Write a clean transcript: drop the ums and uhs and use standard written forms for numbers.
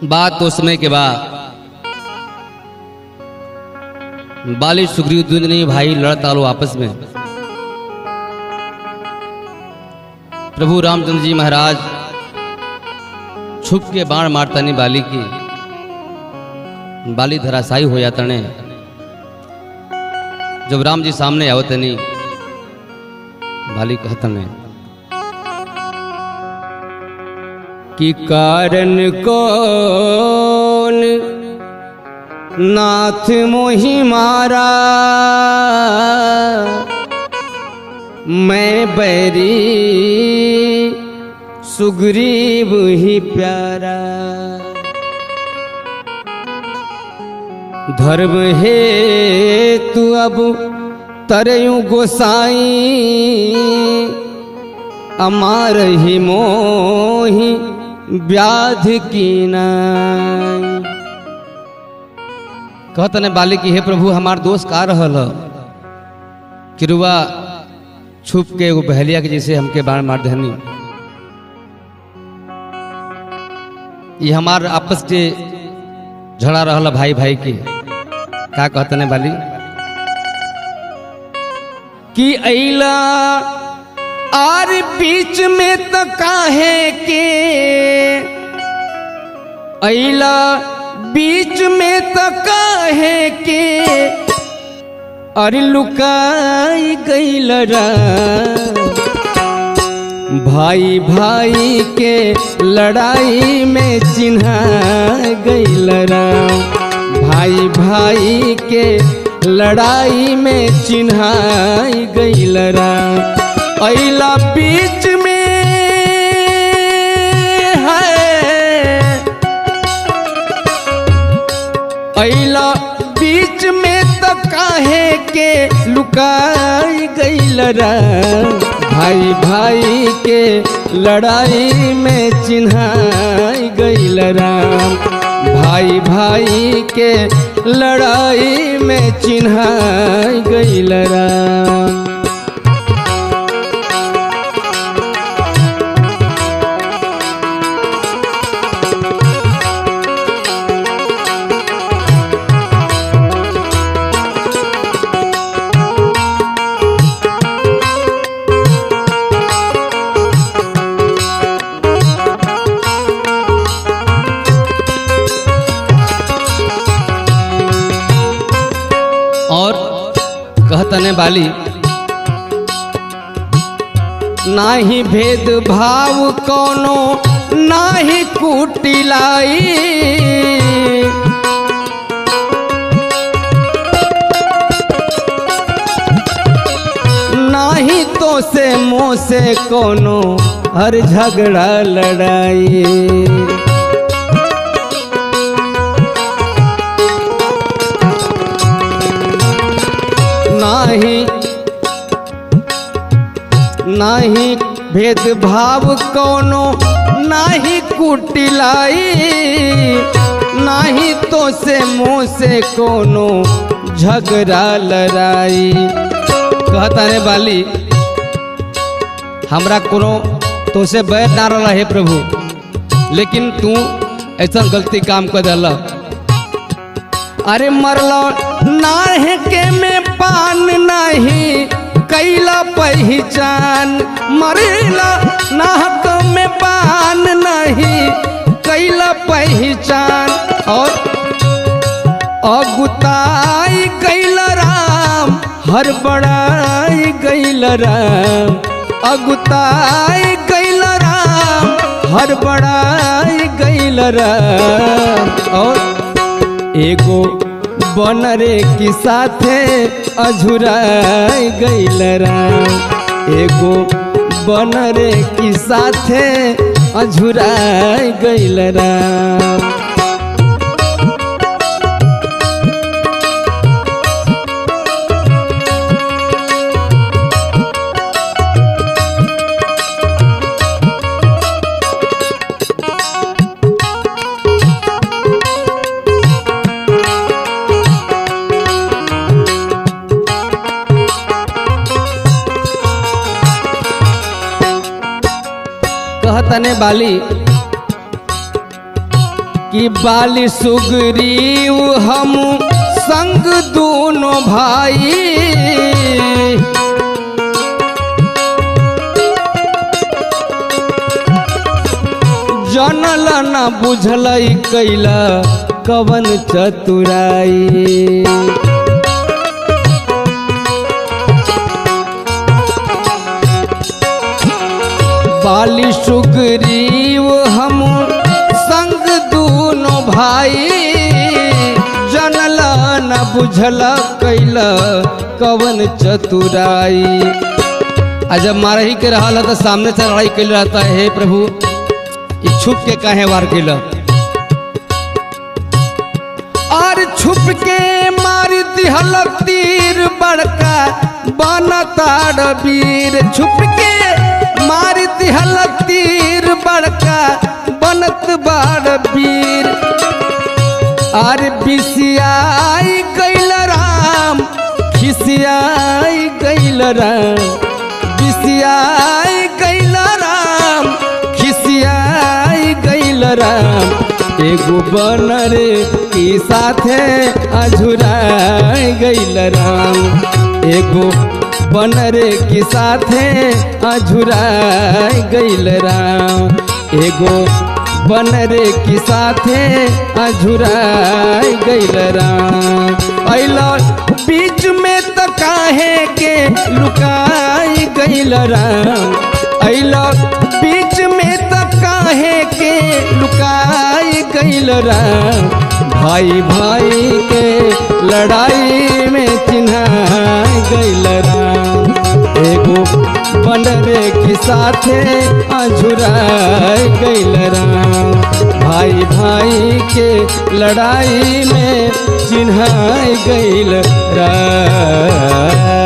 बात तो समय के बाद बाली सुग्रीव द्विंद्वनी भाई लड़ता लो आपस में। प्रभु रामचंद्र जी महाराज छुप के बाण मारता नहीं बाली की, बाली धराशायी हो जाता ने। जब राम जी सामने आवते नहीं बाली कहता ने कि कारण कौन नाथ मोहि मारा, मैं बैरी सुग्रीव ही प्यारा। धर्म है तू अब तरयू गोसाई, अमार ही मोहि व्याध की नाई। कहत ने बाली की हे प्रभु हमार दोष का रहल किरुआ छुप के एगो बहलिया के जैसे हमके बाण मार दहनी। ये हमार आपस के झड़ा रहल भाई भाई के। का कहते ने बाली कि अइला आर बीच में तो काहे के, अइला बीच में तो काहे के, अरे लुकाई गइल रा। भाई भाई के लड़ाई में चिन्हा गइल रा, भाई भाई के लड़ाई में चिन्हा गइल रा। अइला बीच में है, अइला बीच में तो काहे के लुकाई गइल रा। भाई भाई के लड़ाई में चिन्हाई गइल रा, भाई भाई के लड़ाई में चिन्हाई गइल रा। कहतने बाली नाही भेद भाव कोनो नाही कुटिलाई, नाही तो से मोह से कोनो हर झगड़ा लड़ाई। नाही नाही भेदभाव कोनो नाही कुटिलाई, नाही तो से मुँह से कोनो झगड़ा लड़ाई। कहता रे बाली हमरा कोनो तो से बैर ना रहे प्रभु, लेकिन तू ऐसा गलती काम कर दिला। अरे मरलो नाहे के में पान नहीं कैला पहचान, मरला नाहक में पान नहीं कैला पहचान। और अगुताई गइल राम हर बड़ाई गइल राम, अगुताई गइल राम हर बड़ाई गइल राम। और एगो बनरे की साथे अझुराई गइल राम, एगो बनरे की साथे अझुराई गइल राम। कहतने बाली कि बाली सुग्रीव हम संग दोनों भाई, जनल न बुझल कैला कवन चतुराई। बाली सुग्रीव हम संग दोनों भाई, जनल न बुझल कैला कवन चतुराई। आ जब मारही के रहा तो सामने से लड़ाई कैल रहता है, हे प्रभु छुप के काहे वार कैला, और छुप के मार दिहल तीर बड़का बनताड़ वीर। छुप के मार दिहल तीर बड़का बनत बाड़ वीर। और बिसियाई गैल राम खिसियाई गैल राम, बिसियाई गैल राम खिसियाई गैल राम। एगो बनर की साथे अझुराई गैल राम, एगो बनर की साथे अझुराई गैल राम, एगो बनर की साथे अझुराई गैल राम। अइला बीच में तो काहे के लुकाई गैल राम, अइला बीच में तो काहे के लुकाई गैल राम। भाई भाई के लड़ाई में चिन्हाई गैल राम, एगो बनरे के साथे अझुराई गैल राम। भाई भाई के लड़ाई में चिन्हाई गैल राम।